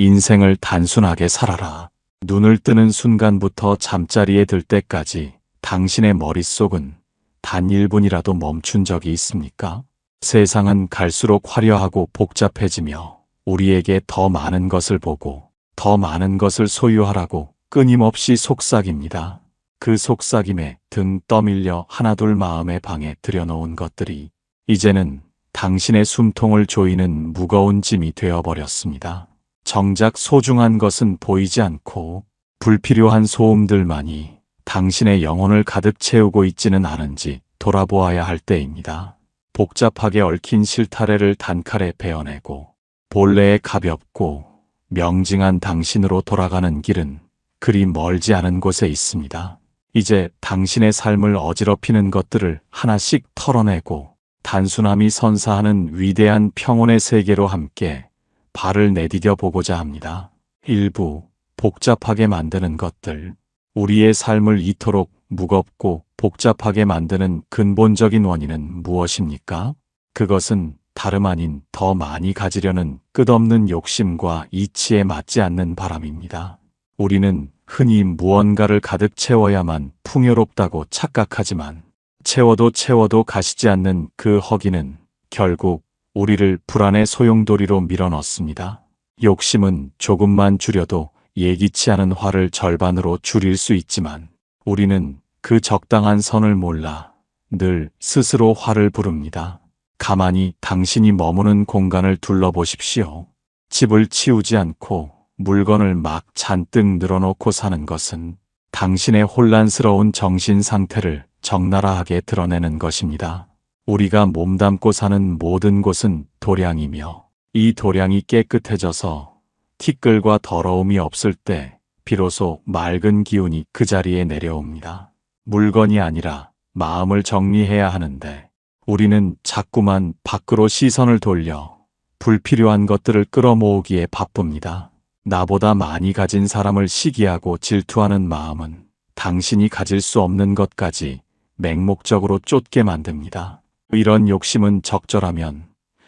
인생을 단순하게 살아라. 눈을 뜨는 순간부터 잠자리에 들 때까지 당신의 머릿속은 단 1분이라도 멈춘 적이 있습니까? 세상은 갈수록 화려하고 복잡해지며 우리에게 더 많은 것을 보고 더 많은 것을 소유하라고 끊임없이 속삭입니다. 그 속삭임에 등 떠밀려 하나둘 마음의 방에 들여놓은 것들이 이제는 당신의 숨통을 조이는 무거운 짐이 되어버렸습니다. 정작 소중한 것은 보이지 않고 불필요한 소음들만이 당신의 영혼을 가득 채우고 있지는 않은지 돌아보아야 할 때입니다. 복잡하게 얽힌 실타래를 단칼에 베어내고 본래의 가볍고 명징한 당신으로 돌아가는 길은 그리 멀지 않은 곳에 있습니다. 이제 당신의 삶을 어지럽히는 것들을 하나씩 털어내고 단순함이 선사하는 위대한 평온의 세계로 함께 발을 내디뎌 보고자 합니다. 일부 복잡하게 만드는 것들, 우리의 삶을 이토록 무겁고 복잡하게 만드는 근본적인 원인은 무엇입니까? 그것은 다름 아닌 더 많이 가지려는 끝없는 욕심과 이치에 맞지 않는 바람입니다. 우리는 흔히 무언가를 가득 채워야만 풍요롭다고 착각하지만 채워도 가시지 않는 그 허기는 결국 우리를 불안의 소용돌이로 밀어넣습니다. 욕심은 조금만 줄여도 예기치 않은 화를 절반으로 줄일 수 있지만 우리는 그 적당한 선을 몰라 늘 스스로 화를 부릅니다. 가만히 당신이 머무는 공간을 둘러보십시오. 집을 치우지 않고 물건을 막 잔뜩 늘어놓고 사는 것은 당신의 혼란스러운 정신 상태를 적나라하게 드러내는 것입니다. 우리가 몸담고 사는 모든 곳은 도량이며 이 도량이 깨끗해져서 티끌과 더러움이 없을 때 비로소 맑은 기운이 그 자리에 내려옵니다. 물건이 아니라 마음을 정리해야 하는데 우리는 자꾸만 밖으로 시선을 돌려 불필요한 것들을 끌어모으기에 바쁩니다. 나보다 많이 가진 사람을 시기하고 질투하는 마음은 당신이 가질 수 없는 것까지 맹목적으로 쫓게 만듭니다. 이런 욕심은 적절하면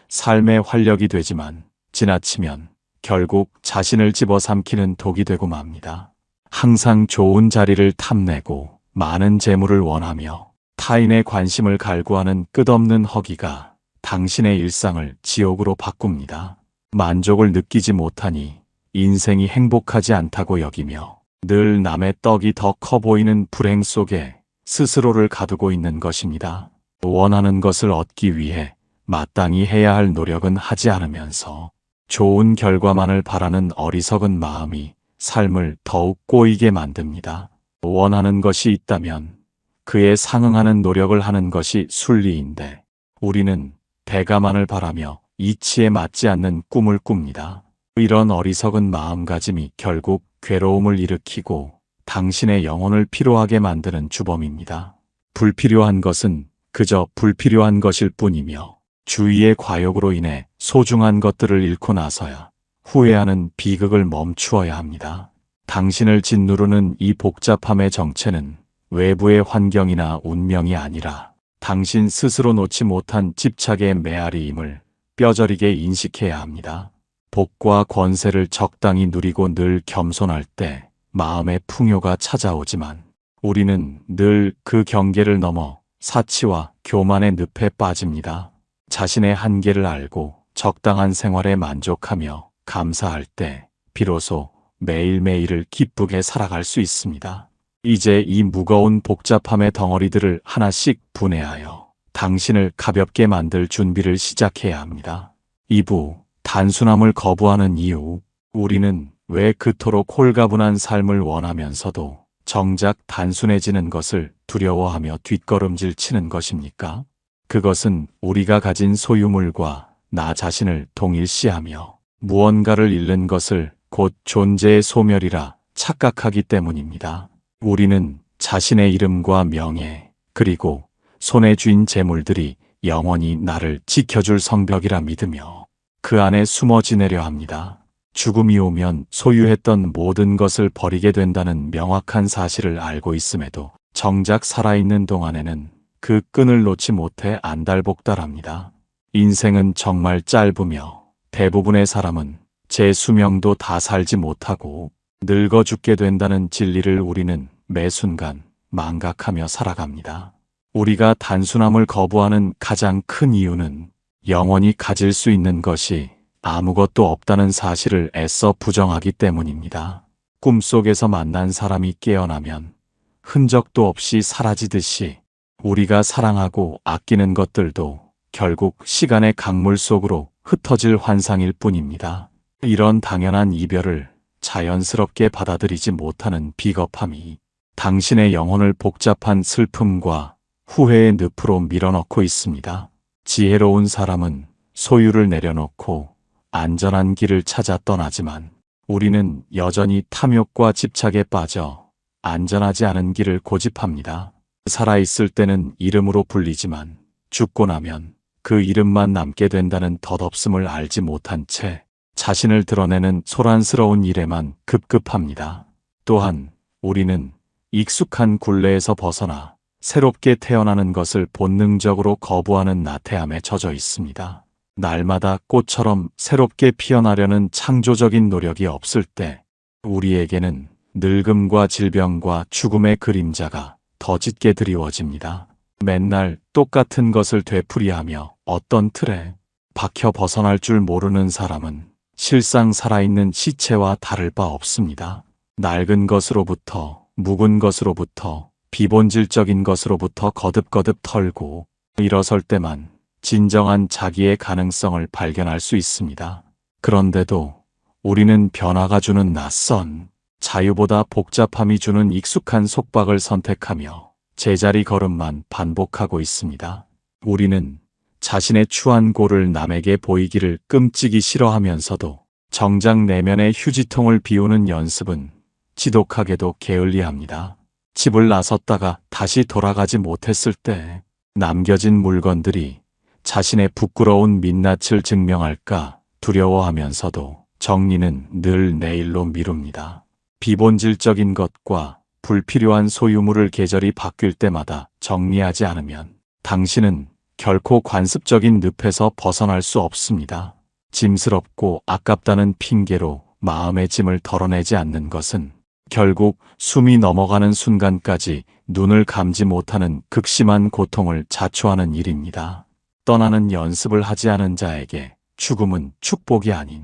삶의 활력이 되지만 지나치면 결국 자신을 집어삼키는 독이 되고 맙니다. 항상 좋은 자리를 탐내고 많은 재물을 원하며 타인의 관심을 갈구하는 끝없는 허기가 당신의 일상을 지옥으로 바꿉니다. 만족을 느끼지 못하니 인생이 행복하지 않다고 여기며 늘 남의 떡이 더 커 보이는 불행 속에 스스로를 가두고 있는 것입니다. 원하는 것을 얻기 위해 마땅히 해야 할 노력은 하지 않으면서 좋은 결과만을 바라는 어리석은 마음이 삶을 더욱 꼬이게 만듭니다. 원하는 것이 있다면 그에 상응하는 노력을 하는 것이 순리인데 우리는 대가만을 바라며 이치에 맞지 않는 꿈을 꿉니다. 이런 어리석은 마음가짐이 결국 괴로움을 일으키고 당신의 영혼을 피로하게 만드는 주범입니다. 불필요한 것은 그저 불필요한 것일 뿐이며 주위의 과욕으로 인해 소중한 것들을 잃고 나서야 후회하는 비극을 멈추어야 합니다. 당신을 짓누르는 이 복잡함의 정체는 외부의 환경이나 운명이 아니라 당신 스스로 놓지 못한 집착의 메아리임을 뼈저리게 인식해야 합니다. 복과 권세를 적당히 누리고 늘 겸손할 때 마음의 풍요가 찾아오지만 우리는 늘 그 경계를 넘어 사치와 교만의 늪에 빠집니다. 자신의 한계를 알고 적당한 생활에 만족하며 감사할 때 비로소 매일매일을 기쁘게 살아갈 수 있습니다. 이제 이 무거운 복잡함의 덩어리들을 하나씩 분해하여 당신을 가볍게 만들 준비를 시작해야 합니다. 2부 단순함을 거부하는 이유. 우리는 왜 그토록 홀가분한 삶을 원하면서도 정작 단순해지는 것을 두려워하며 뒷걸음질 치는 것입니까? 그것은 우리가 가진 소유물과 나 자신을 동일시하며 무언가를 잃는 것을 곧 존재의 소멸이라 착각하기 때문입니다. 우리는 자신의 이름과 명예, 그리고 손에 쥔 재물들이 영원히 나를 지켜줄 성벽이라 믿으며 그 안에 숨어 지내려 합니다. 죽음이 오면 소유했던 모든 것을 버리게 된다는 명확한 사실을 알고 있음에도 정작 살아있는 동안에는 그 끈을 놓지 못해 안달복달합니다. 인생은 정말 짧으며 대부분의 사람은 제 수명도 다 살지 못하고 늙어 죽게 된다는 진리를 우리는 매 순간 망각하며 살아갑니다. 우리가 단순함을 거부하는 가장 큰 이유는 영원히 가질 수 있는 것이 아무것도 없다는 사실을 애써 부정하기 때문입니다. 꿈속에서 만난 사람이 깨어나면 흔적도 없이 사라지듯이 우리가 사랑하고 아끼는 것들도 결국 시간의 강물 속으로 흩어질 환상일 뿐입니다. 이런 당연한 이별을 자연스럽게 받아들이지 못하는 비겁함이 당신의 영혼을 복잡한 슬픔과 후회의 늪으로 밀어넣고 있습니다. 지혜로운 사람은 소유를 내려놓고 안전한 길을 찾아 떠나지만 우리는 여전히 탐욕과 집착에 빠져 안전하지 않은 길을 고집합니다. 살아있을 때는 이름으로 불리지만 죽고 나면 그 이름만 남게 된다는 덧없음을 알지 못한 채 자신을 드러내는 소란스러운 일에만 급급합니다. 또한 우리는 익숙한 굴레에서 벗어나 새롭게 태어나는 것을 본능적으로 거부하는 나태함에 젖어 있습니다. 날마다 꽃처럼 새롭게 피어나려는 창조적인 노력이 없을 때 우리에게는 늙음과 질병과 죽음의 그림자가 더 짙게 드리워집니다. 맨날 똑같은 것을 되풀이하며 어떤 틀에 박혀 벗어날 줄 모르는 사람은 실상 살아있는 시체와 다를 바 없습니다. 낡은 것으로부터, 묵은 것으로부터, 비본질적인 것으로부터 거듭거듭 털고 일어설 때만 진정한 자기의 가능성을 발견할 수 있습니다. 그런데도 우리는 변화가 주는 낯선 자유보다 복잡함이 주는 익숙한 속박을 선택하며 제자리 걸음만 반복하고 있습니다. 우리는 자신의 추한 골을 남에게 보이기를 끔찍이 싫어하면서도 정작 내면의 휴지통을 비우는 연습은 지독하게도 게을리합니다. 집을 나섰다가 다시 돌아가지 못했을 때 남겨진 물건들이 자신의 부끄러운 민낯을 증명할까 두려워하면서도 정리는 늘 내일로 미룹니다. 비본질적인 것과 불필요한 소유물을 계절이 바뀔 때마다 정리하지 않으면 당신은 결코 관습적인 늪에서 벗어날 수 없습니다. 짐스럽고 아깝다는 핑계로 마음의 짐을 덜어내지 않는 것은 결국 숨이 넘어가는 순간까지 눈을 감지 못하는 극심한 고통을 자초하는 일입니다. 떠나는 연습을 하지 않은 자에게 죽음은 축복이 아닌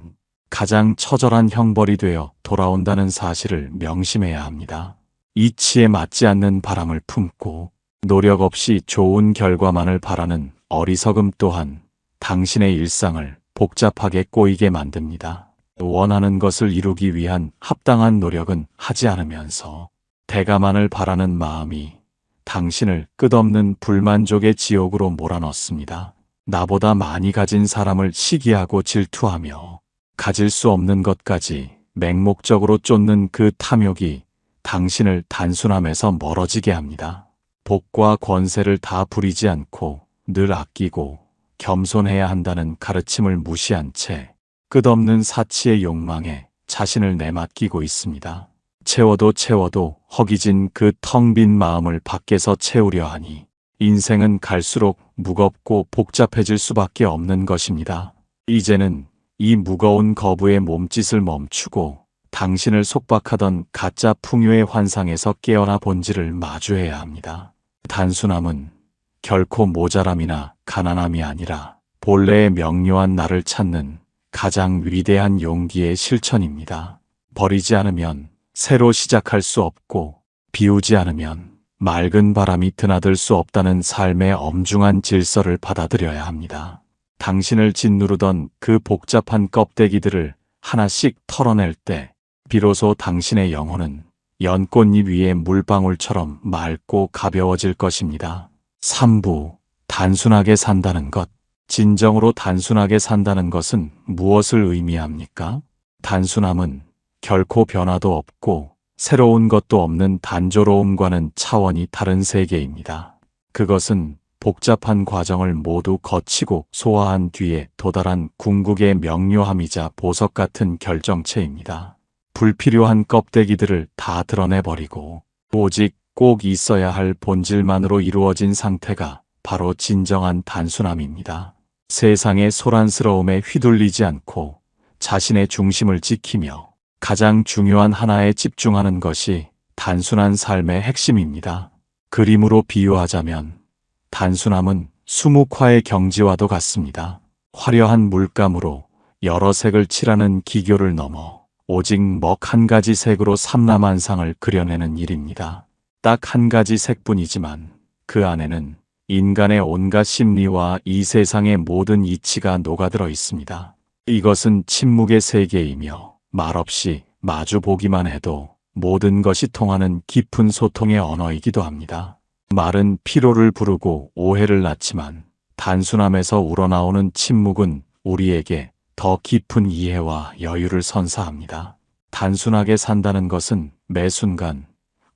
가장 처절한 형벌이 되어 돌아온다는 사실을 명심해야 합니다. 이치에 맞지 않는 바람을 품고 노력 없이 좋은 결과만을 바라는 어리석음 또한 당신의 일상을 복잡하게 꼬이게 만듭니다. 원하는 것을 이루기 위한 합당한 노력은 하지 않으면서 대가만을 바라는 마음이 당신을 끝없는 불만족의 지옥으로 몰아넣습니다. 나보다 많이 가진 사람을 시기하고 질투하며 가질 수 없는 것까지 맹목적으로 쫓는 그 탐욕이 당신을 단순함에서 멀어지게 합니다. 복과 권세를 다 부리지 않고 늘 아끼고 겸손해야 한다는 가르침을 무시한 채 끝없는 사치의 욕망에 자신을 내맡기고 있습니다. 채워도 허기진 그 텅 빈 마음을 밖에서 채우려 하니 인생은 갈수록 무겁고 복잡해질 수밖에 없는 것입니다. 이제는 이 무거운 거부의 몸짓을 멈추고 당신을 속박하던 가짜 풍요의 환상에서 깨어나 본질을 마주해야 합니다. 단순함은 결코 모자람이나 가난함이 아니라 본래의 명료한 나를 찾는 가장 위대한 용기의 실천입니다. 버리지 않으면 새로 시작할 수 없고 비우지 않으면 맑은 바람이 드나들 수 없다는 삶의 엄중한 질서를 받아들여야 합니다. 당신을 짓누르던 그 복잡한 껍데기들을 하나씩 털어낼 때 비로소 당신의 영혼은 연꽃잎 위의 물방울처럼 맑고 가벼워질 것입니다. 3부. 단순하게 산다는 것. 진정으로 단순하게 산다는 것은 무엇을 의미합니까? 단순함은 결코 변화도 없고 새로운 것도 없는 단조로움과는 차원이 다른 세계입니다. 그것은 복잡한 과정을 모두 거치고 소화한 뒤에 도달한 궁극의 명료함이자 보석 같은 결정체입니다. 불필요한 껍데기들을 다 드러내버리고 오직 꼭 있어야 할 본질만으로 이루어진 상태가 바로 진정한 단순함입니다. 세상의 소란스러움에 휘둘리지 않고 자신의 중심을 지키며 가장 중요한 하나에 집중하는 것이 단순한 삶의 핵심입니다. 그림으로 비유하자면 단순함은 수묵화의 경지와도 같습니다. 화려한 물감으로 여러 색을 칠하는 기교를 넘어 오직 먹 한 가지 색으로 삼라만상을 그려내는 일입니다. 딱 한 가지 색뿐이지만 그 안에는 인간의 온갖 심리와 이 세상의 모든 이치가 녹아들어 있습니다. 이것은 침묵의 세계이며 말없이 마주 보기만 해도 모든 것이 통하는 깊은 소통의 언어이기도 합니다. 말은 피로를 부르고 오해를 낳지만 단순함에서 우러나오는 침묵은 우리에게 더 깊은 이해와 여유를 선사합니다. 단순하게 산다는 것은 매 순간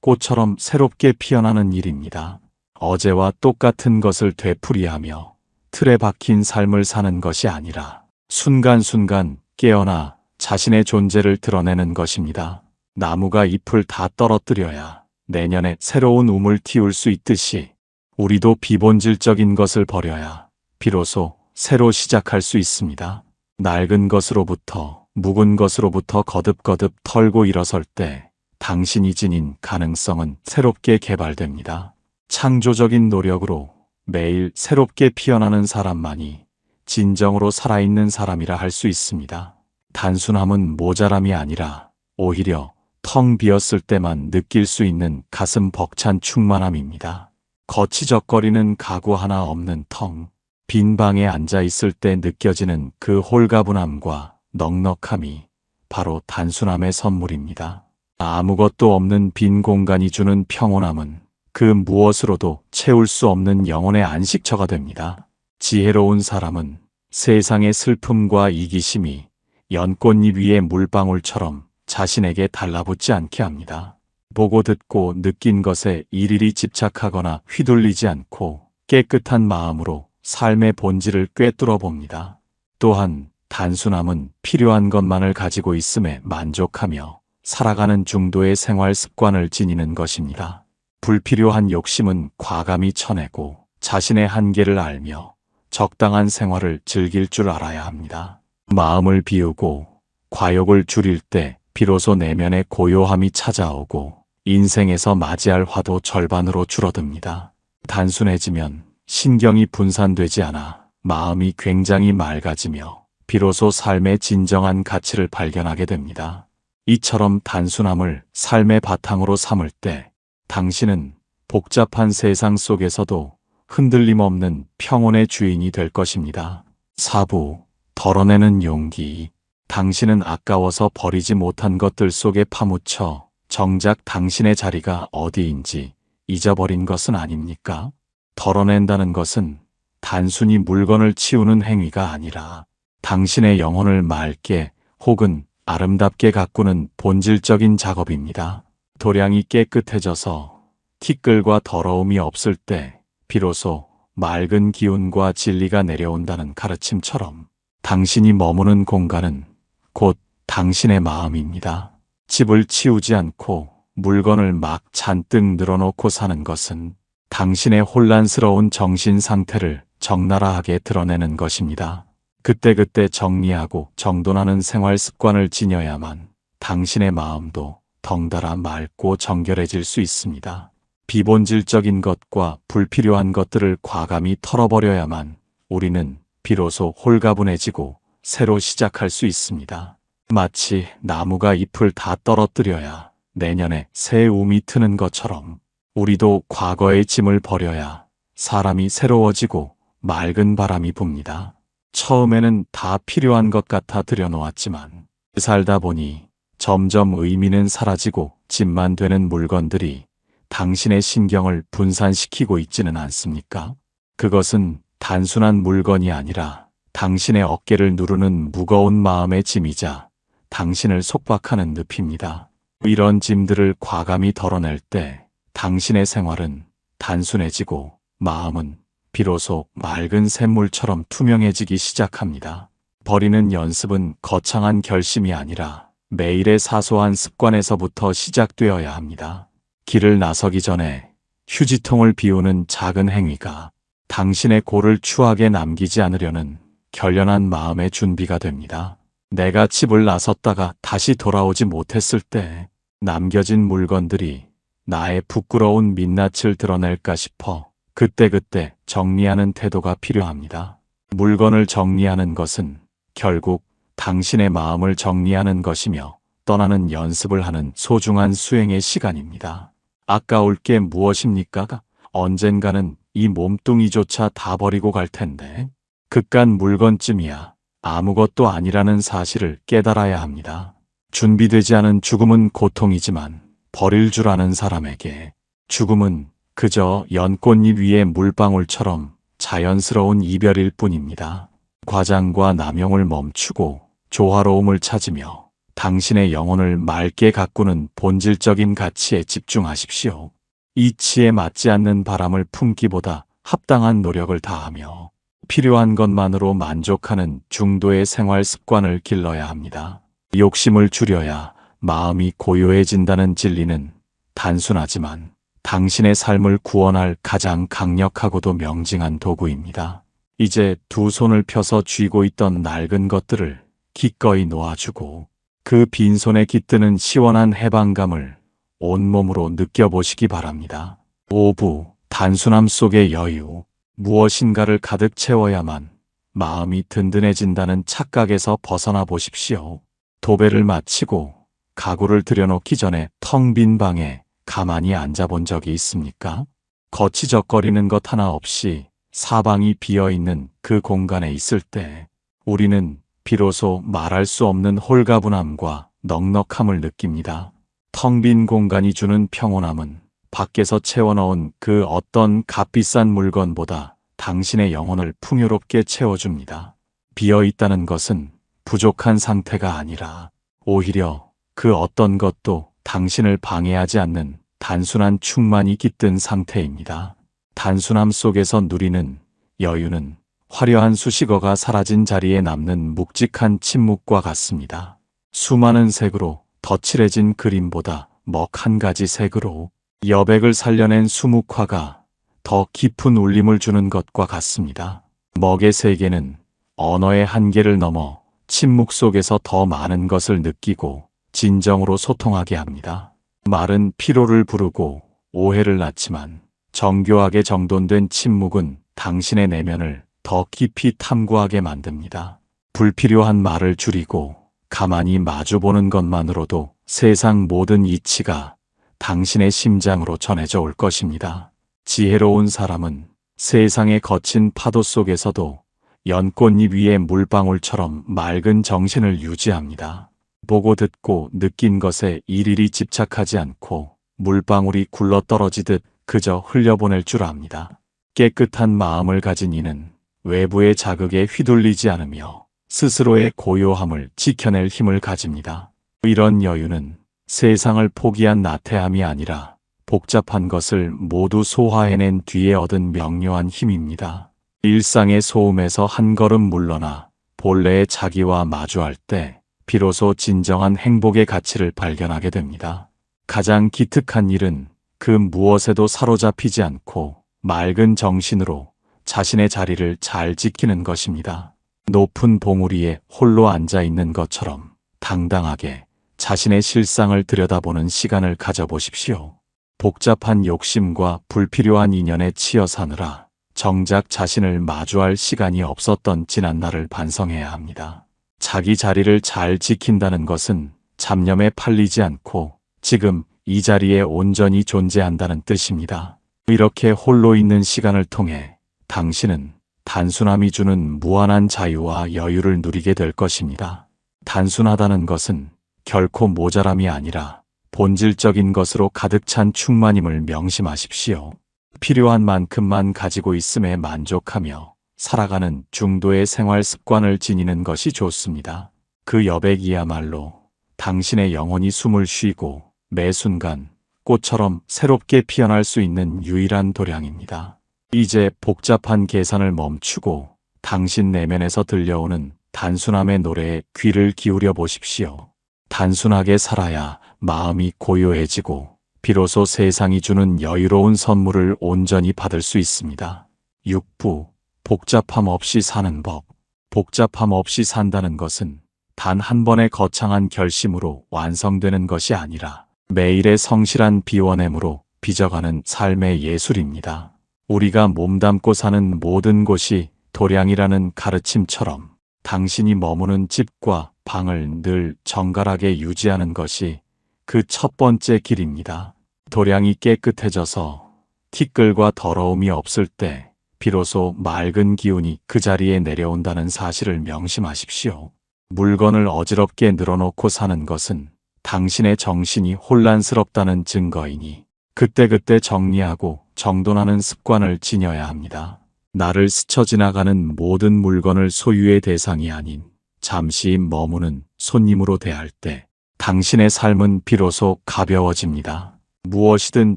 꽃처럼 새롭게 피어나는 일입니다. 어제와 똑같은 것을 되풀이하며 틀에 박힌 삶을 사는 것이 아니라 순간순간 깨어나 자신의 존재를 드러내는 것입니다. 나무가 잎을 다 떨어뜨려야 내년에 새로운 움을 틔울 수 있듯이 우리도 비본질적인 것을 버려야 비로소 새로 시작할 수 있습니다. 낡은 것으로부터 묵은 것으로부터 거듭거듭 털고 일어설 때 당신이 지닌 가능성은 새롭게 개발됩니다. 창조적인 노력으로 매일 새롭게 피어나는 사람만이 진정으로 살아있는 사람이라 할 수 있습니다. 단순함은 모자람이 아니라 오히려 텅 비었을 때만 느낄 수 있는 가슴 벅찬 충만함입니다. 거치적거리는 가구 하나 없는 텅 빈 방에 앉아 있을 때 느껴지는 그 홀가분함과 넉넉함이 바로 단순함의 선물입니다. 아무것도 없는 빈 공간이 주는 평온함은 그 무엇으로도 채울 수 없는 영혼의 안식처가 됩니다. 지혜로운 사람은 세상의 슬픔과 이기심이 연꽃잎 위의 물방울처럼 자신에게 달라붙지 않게 합니다. 보고 듣고 느낀 것에 일일이 집착하거나 휘둘리지 않고 깨끗한 마음으로 삶의 본질을 꿰뚫어 봅니다. 또한 단순함은 필요한 것만을 가지고 있음에 만족하며 살아가는 중도의 생활 습관을 지니는 것입니다. 불필요한 욕심은 과감히 쳐내고 자신의 한계를 알며 적당한 생활을 즐길 줄 알아야 합니다. 마음을 비우고 과욕을 줄일 때 비로소 내면의 고요함이 찾아오고 인생에서 맞이할 화도 절반으로 줄어듭니다. 단순해지면 신경이 분산되지 않아 마음이 굉장히 맑아지며 비로소 삶의 진정한 가치를 발견하게 됩니다. 이처럼 단순함을 삶의 바탕으로 삼을 때 당신은 복잡한 세상 속에서도 흔들림 없는 평온의 주인이 될 것입니다. 4부 덜어내는 용기. 당신은 아까워서 버리지 못한 것들 속에 파묻혀 정작 당신의 자리가 어디인지 잊어버린 것은 아닙니까? 덜어낸다는 것은 단순히 물건을 치우는 행위가 아니라 당신의 영혼을 맑게 혹은 아름답게 가꾸는 본질적인 작업입니다. 도량이 깨끗해져서 티끌과 더러움이 없을 때 비로소 맑은 기운과 진리가 내려온다는 가르침처럼 당신이 머무는 공간은 곧 당신의 마음입니다. 집을 치우지 않고 물건을 막 잔뜩 늘어놓고 사는 것은 당신의 혼란스러운 정신 상태를 적나라하게 드러내는 것입니다. 그때그때 정리하고 정돈하는 생활 습관을 지녀야만 당신의 마음도 덩달아 맑고 정결해질 수 있습니다. 비본질적인 것과 불필요한 것들을 과감히 털어버려야만 우리는 비로소 홀가분해지고 새로 시작할 수 있습니다. 마치 나무가 잎을 다 떨어뜨려야 내년에 새 움이 트는 것처럼 우리도 과거의 짐을 버려야 사람이 새로워지고 맑은 바람이 붑니다. 처음에는 다 필요한 것 같아 들여놓았지만 살다 보니 점점 의미는 사라지고 짐만 되는 물건들이 당신의 신경을 분산시키고 있지는 않습니까? 그것은 단순한 물건이 아니라 당신의 어깨를 누르는 무거운 마음의 짐이자 당신을 속박하는 늪입니다. 이런 짐들을 과감히 덜어낼 때 당신의 생활은 단순해지고 마음은 비로소 맑은 샘물처럼 투명해지기 시작합니다. 버리는 연습은 거창한 결심이 아니라 매일의 사소한 습관에서부터 시작되어야 합니다. 길을 나서기 전에 휴지통을 비우는 작은 행위가 당신의 골을 추하게 남기지 않으려는 결연한 마음의 준비가 됩니다. 내가 집을 나섰다가 다시 돌아오지 못했을 때 남겨진 물건들이 나의 부끄러운 민낯을 드러낼까 싶어 그때그때 정리하는 태도가 필요합니다. 물건을 정리하는 것은 결국 당신의 마음을 정리하는 것이며 떠나는 연습을 하는 소중한 수행의 시간입니다. 아까울 게 무엇입니까? 언젠가는 이 몸뚱이조차 다 버리고 갈 텐데 그깟 물건쯤이야 아무것도 아니라는 사실을 깨달아야 합니다. 준비되지 않은 죽음은 고통이지만 버릴 줄 아는 사람에게 죽음은 그저 연꽃잎 위의 물방울처럼 자연스러운 이별일 뿐입니다. 과장과 남용을 멈추고 조화로움을 찾으며 당신의 영혼을 맑게 가꾸는 본질적인 가치에 집중하십시오. 이치에 맞지 않는 바람을 품기보다 합당한 노력을 다하며 필요한 것만으로 만족하는 중도의 생활 습관을 길러야 합니다. 욕심을 줄여야 마음이 고요해진다는 진리는 단순하지만 당신의 삶을 구원할 가장 강력하고도 명징한 도구입니다. 이제 두 손을 펴서 쥐고 있던 낡은 것들을 기꺼이 놓아주고 그 빈손에 깃드는 시원한 해방감을 온몸으로 느껴보시기 바랍니다. 5부 단순함 속의 여유. 무엇인가를 가득 채워야만 마음이 든든해진다는 착각에서 벗어나 보십시오. 도배를 마치고 가구를 들여놓기 전에 텅 빈 방에 가만히 앉아본 적이 있습니까? 거치적거리는 것 하나 없이 사방이 비어있는 그 공간에 있을 때 우리는 비로소 말할 수 없는 홀가분함과 넉넉함을 느낍니다. 텅 빈 공간이 주는 평온함은 밖에서 채워넣은 그 어떤 값비싼 물건보다 당신의 영혼을 풍요롭게 채워줍니다. 비어있다는 것은 부족한 상태가 아니라 오히려 그 어떤 것도 당신을 방해하지 않는 단순한 충만이 깃든 상태입니다. 단순함 속에서 누리는 여유는 화려한 수식어가 사라진 자리에 남는 묵직한 침묵과 같습니다. 수많은 색으로 덧칠해진 그림보다 먹 한 가지 색으로 여백을 살려낸 수묵화가 더 깊은 울림을 주는 것과 같습니다. 먹의 세계는 언어의 한계를 넘어 침묵 속에서 더 많은 것을 느끼고 진정으로 소통하게 합니다. 말은 피로를 부르고 오해를 낳지만 정교하게 정돈된 침묵은 당신의 내면을 더 깊이 탐구하게 만듭니다. 불필요한 말을 줄이고 가만히 마주보는 것만으로도 세상 모든 이치가 당신의 심장으로 전해져 올 것입니다. 지혜로운 사람은 세상의 거친 파도 속에서도 연꽃잎 위의 물방울처럼 맑은 정신을 유지합니다. 보고 듣고 느낀 것에 일일이 집착하지 않고 물방울이 굴러떨어지듯 그저 흘려보낼 줄 압니다. 깨끗한 마음을 가진 이는 외부의 자극에 휘둘리지 않으며 스스로의 고요함을 지켜낼 힘을 가집니다. 이런 여유는 세상을 포기한 나태함이 아니라 복잡한 것을 모두 소화해낸 뒤에 얻은 명료한 힘입니다. 일상의 소음에서 한 걸음 물러나 본래의 자기와 마주할 때 비로소 진정한 행복의 가치를 발견하게 됩니다. 가장 기특한 일은 그 무엇에도 사로잡히지 않고 맑은 정신으로 자신의 자리를 잘 지키는 것입니다. 높은 봉우리에 홀로 앉아 있는 것처럼 당당하게 자신의 실상을 들여다보는 시간을 가져보십시오. 복잡한 욕심과 불필요한 인연에 치여 사느라 정작 자신을 마주할 시간이 없었던 지난날을 반성해야 합니다. 자기 자리를 잘 지킨다는 것은 잡념에 팔리지 않고 지금 이 자리에 온전히 존재한다는 뜻입니다. 이렇게 홀로 있는 시간을 통해 당신은 단순함이 주는 무한한 자유와 여유를 누리게 될 것입니다. 단순하다는 것은 결코 모자람이 아니라 본질적인 것으로 가득 찬 충만임을 명심하십시오. 필요한 만큼만 가지고 있음에 만족하며 살아가는 중도의 생활 습관을 지니는 것이 좋습니다. 그 여백이야말로 당신의 영혼이 숨을 쉬고 매 순간 꽃처럼 새롭게 피어날 수 있는 유일한 도량입니다. 이제 복잡한 계산을 멈추고 당신 내면에서 들려오는 단순함의 노래에 귀를 기울여 보십시오. 단순하게 살아야 마음이 고요해지고 비로소 세상이 주는 여유로운 선물을 온전히 받을 수 있습니다. 6부 복잡함 없이 사는 법. 복잡함 없이 산다는 것은 단 한 번의 거창한 결심으로 완성되는 것이 아니라 매일의 성실한 비워냄으로 빚어가는 삶의 예술입니다. 우리가 몸담고 사는 모든 곳이 도량이라는 가르침처럼 당신이 머무는 집과 방을 늘 정갈하게 유지하는 것이 그 첫 번째 길입니다. 도량이 깨끗해져서 티끌과 더러움이 없을 때 비로소 맑은 기운이 그 자리에 내려온다는 사실을 명심하십시오. 물건을 어지럽게 늘어놓고 사는 것은 당신의 정신이 혼란스럽다는 증거이니 그때그때 정리하고 정돈하는 습관을 지녀야 합니다. 나를 스쳐 지나가는 모든 물건을 소유의 대상이 아닌 잠시 머무는 손님으로 대할 때 당신의 삶은 비로소 가벼워집니다. 무엇이든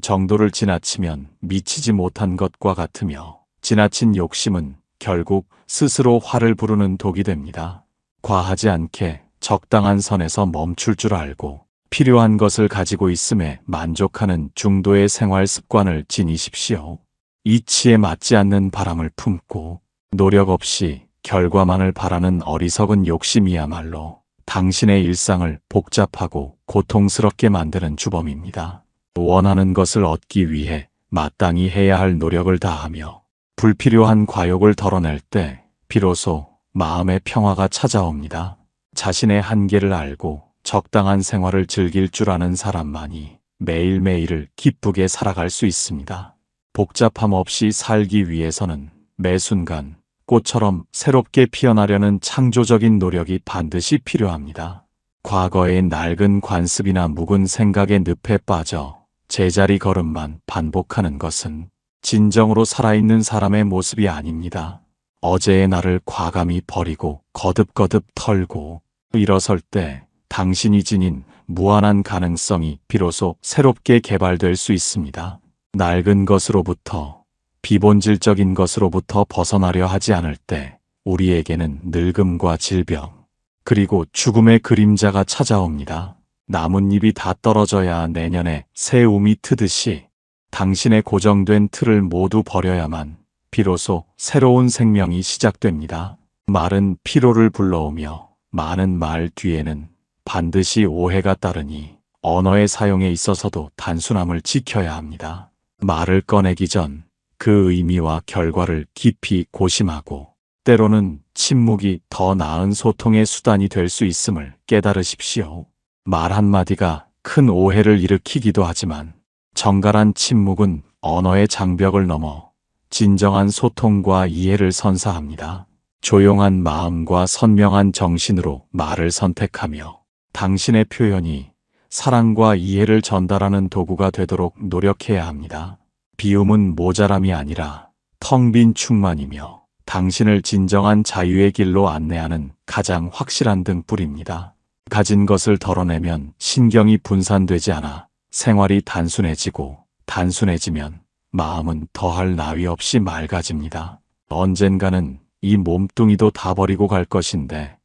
정도를 지나치면 미치지 못한 것과 같으며 지나친 욕심은 결국 스스로 화를 부르는 독이 됩니다. 과하지 않게 적당한 선에서 멈출 줄 알고 필요한 것을 가지고 있음에 만족하는 중도의 생활 습관을 지니십시오. 이치에 맞지 않는 바람을 품고 노력 없이 결과만을 바라는 어리석은 욕심이야말로 당신의 일상을 복잡하고 고통스럽게 만드는 주범입니다. 원하는 것을 얻기 위해 마땅히 해야 할 노력을 다하며 불필요한 과욕을 덜어낼 때 비로소 마음의 평화가 찾아옵니다. 자신의 한계를 알고 적당한 생활을 즐길 줄 아는 사람만이 매일매일을 기쁘게 살아갈 수 있습니다. 복잡함 없이 살기 위해서는 매 순간 꽃처럼 새롭게 피어나려는 창조적인 노력이 반드시 필요합니다. 과거의 낡은 관습이나 묵은 생각의 늪에 빠져 제자리 걸음만 반복하는 것은 진정으로 살아있는 사람의 모습이 아닙니다. 어제의 나를 과감히 버리고 거듭거듭 털고 일어설 때 당신이 지닌 무한한 가능성이 비로소 새롭게 개발될 수 있습니다. 낡은 것으로부터 비본질적인 것으로부터 벗어나려 하지 않을 때 우리에게는 늙음과 질병 그리고 죽음의 그림자가 찾아옵니다. 나뭇잎이 다 떨어져야 내년에 새 움이 트듯이 당신의 고정된 틀을 모두 버려야만 비로소 새로운 생명이 시작됩니다. 말은 피로를 불러오며 많은 말 뒤에는 반드시 오해가 따르니 언어의 사용에 있어서도 단순함을 지켜야 합니다. 말을 꺼내기 전 그 의미와 결과를 깊이 고심하고 때로는 침묵이 더 나은 소통의 수단이 될 수 있음을 깨달으십시오. 말 한마디가 큰 오해를 일으키기도 하지만 정갈한 침묵은 언어의 장벽을 넘어 진정한 소통과 이해를 선사합니다. 조용한 마음과 선명한 정신으로 말을 선택하며 당신의 표현이 사랑과 이해를 전달하는 도구가 되도록 노력해야 합니다. 비움은 모자람이 아니라 텅 빈 충만이며 당신을 진정한 자유의 길로 안내하는 가장 확실한 등불입니다. 가진 것을 덜어내면 신경이 분산되지 않아 생활이 단순해지고 단순해지면 마음은 더할 나위 없이 맑아집니다. 언젠가는 이 몸뚱이도 다 버리고 갈 것인데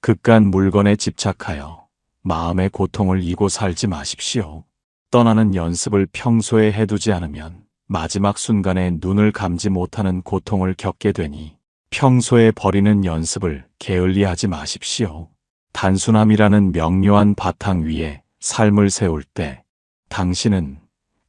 그깟 물건에 집착하여 마음의 고통을 이고 살지 마십시오. 떠나는 연습을 평소에 해두지 않으면 마지막 순간에 눈을 감지 못하는 고통을 겪게 되니 평소에 버리는 연습을 게을리하지 마십시오. 단순함이라는 명료한 바탕 위에 삶을 세울 때 당신은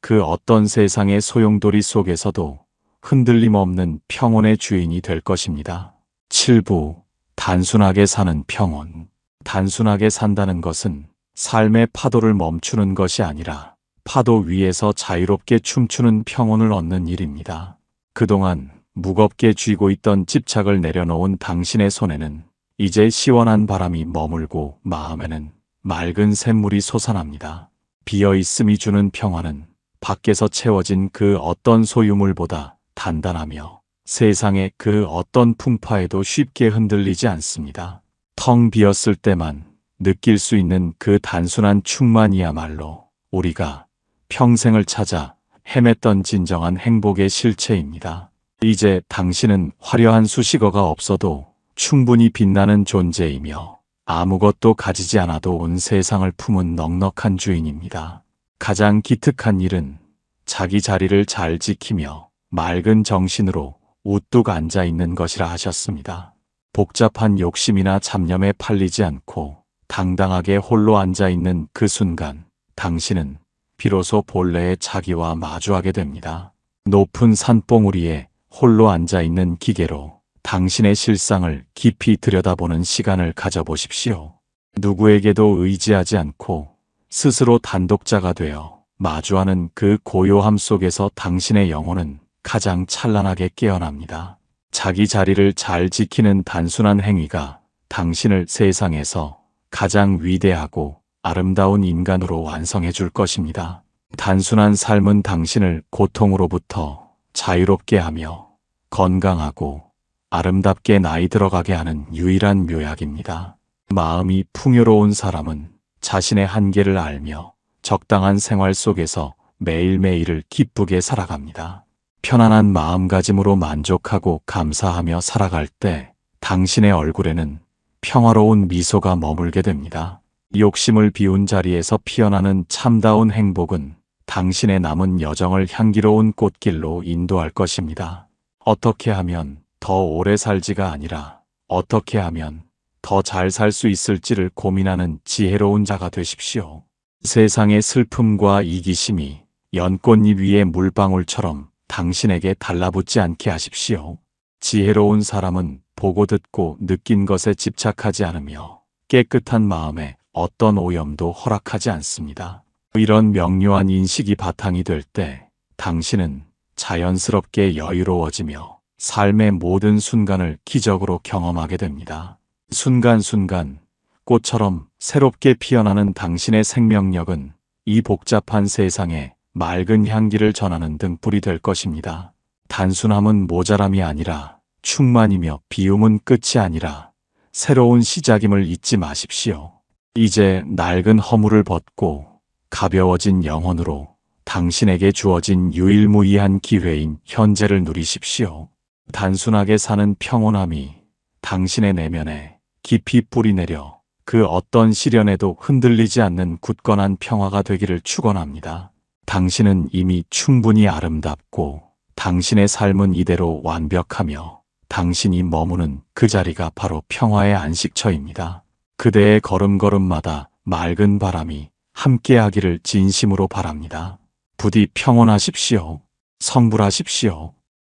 그 어떤 세상의 소용돌이 속에서도 흔들림 없는 평온의 주인이 될 것입니다. 7부 단순하게 사는 평온. 단순하게 산다는 것은 삶의 파도를 멈추는 것이 아니라 파도 위에서 자유롭게 춤추는 평온을 얻는 일입니다. 그동안 무겁게 쥐고 있던 집착을 내려놓은 당신의 손에는 이제 시원한 바람이 머물고 마음에는 맑은 샘물이 솟아납니다. 비어있음이 주는 평화는 밖에서 채워진 그 어떤 소유물보다 단단하며 세상의 그 어떤 풍파에도 쉽게 흔들리지 않습니다. 텅 비었을 때만 느낄 수 있는 그 단순한 충만이야말로 우리가 평생을 찾아 헤맸던 진정한 행복의 실체입니다. 이제 당신은 화려한 수식어가 없어도 충분히 빛나는 존재이며 아무것도 가지지 않아도 온 세상을 품은 넉넉한 주인입니다. 가장 기특한 일은 자기 자리를 잘 지키며 맑은 정신으로 우뚝 앉아 있는 것이라 하셨습니다. 복잡한 욕심이나 잡념에 팔리지 않고 당당하게 홀로 앉아있는 그 순간, 당신은 비로소 본래의 자기와 마주하게 됩니다. 높은 산봉우리에 홀로 앉아있는 기계로 당신의 실상을 깊이 들여다보는 시간을 가져보십시오. 누구에게도 의지하지 않고 스스로 단독자가 되어 마주하는 그 고요함 속에서 당신의 영혼은 가장 찬란하게 깨어납니다. 자기 자리를 잘 지키는 단순한 행위가 당신을 세상에서 가장 위대하고 아름다운 인간으로 완성해 줄 것입니다. 단순한 삶은 당신을 고통으로부터 자유롭게 하며 건강하고 아름답게 나이 들어가게 하는 유일한 묘약입니다. 마음이 풍요로운 사람은 자신의 한계를 알며 적당한 생활 속에서 매일매일을 기쁘게 살아갑니다. 편안한 마음가짐으로 만족하고 감사하며 살아갈 때 당신의 얼굴에는 평화로운 미소가 머물게 됩니다. 욕심을 비운 자리에서 피어나는 참다운 행복은 당신의 남은 여정을 향기로운 꽃길로 인도할 것입니다. 어떻게 하면 더 오래 살지가 아니라 어떻게 하면 더 잘 살 수 있을지를 고민하는 지혜로운 자가 되십시오. 세상의 슬픔과 이기심이 연꽃잎 위의 물방울처럼 당신에게 달라붙지 않게 하십시오. 지혜로운 사람은 보고 듣고 느낀 것에 집착하지 않으며 깨끗한 마음에 어떤 오염도 허락하지 않습니다. 이런 명료한 인식이 바탕이 될 때 당신은 자연스럽게 여유로워지며 삶의 모든 순간을 기적으로 경험하게 됩니다. 순간순간 꽃처럼 새롭게 피어나는 당신의 생명력은 이 복잡한 세상에 맑은 향기를 전하는 등불이 될 것입니다. 단순함은 모자람이 아니라 충만이며 비움은 끝이 아니라 새로운 시작임을 잊지 마십시오. 이제 낡은 허물을 벗고 가벼워진 영혼으로 당신에게 주어진 유일무이한 기회인 현재를 누리십시오. 단순하게 사는 평온함이 당신의 내면에 깊이 뿌리내려 그 어떤 시련에도 흔들리지 않는 굳건한 평화가 되기를 축원합니다. 당신은 이미 충분히 아름답고 당신의 삶은 이대로 완벽하며 당신이 머무는 그 자리가 바로 평화의 안식처입니다. 그대의 걸음걸음마다 맑은 바람이 함께하기를 진심으로 바랍니다. 부디 평온하십시오. 성불하십시오.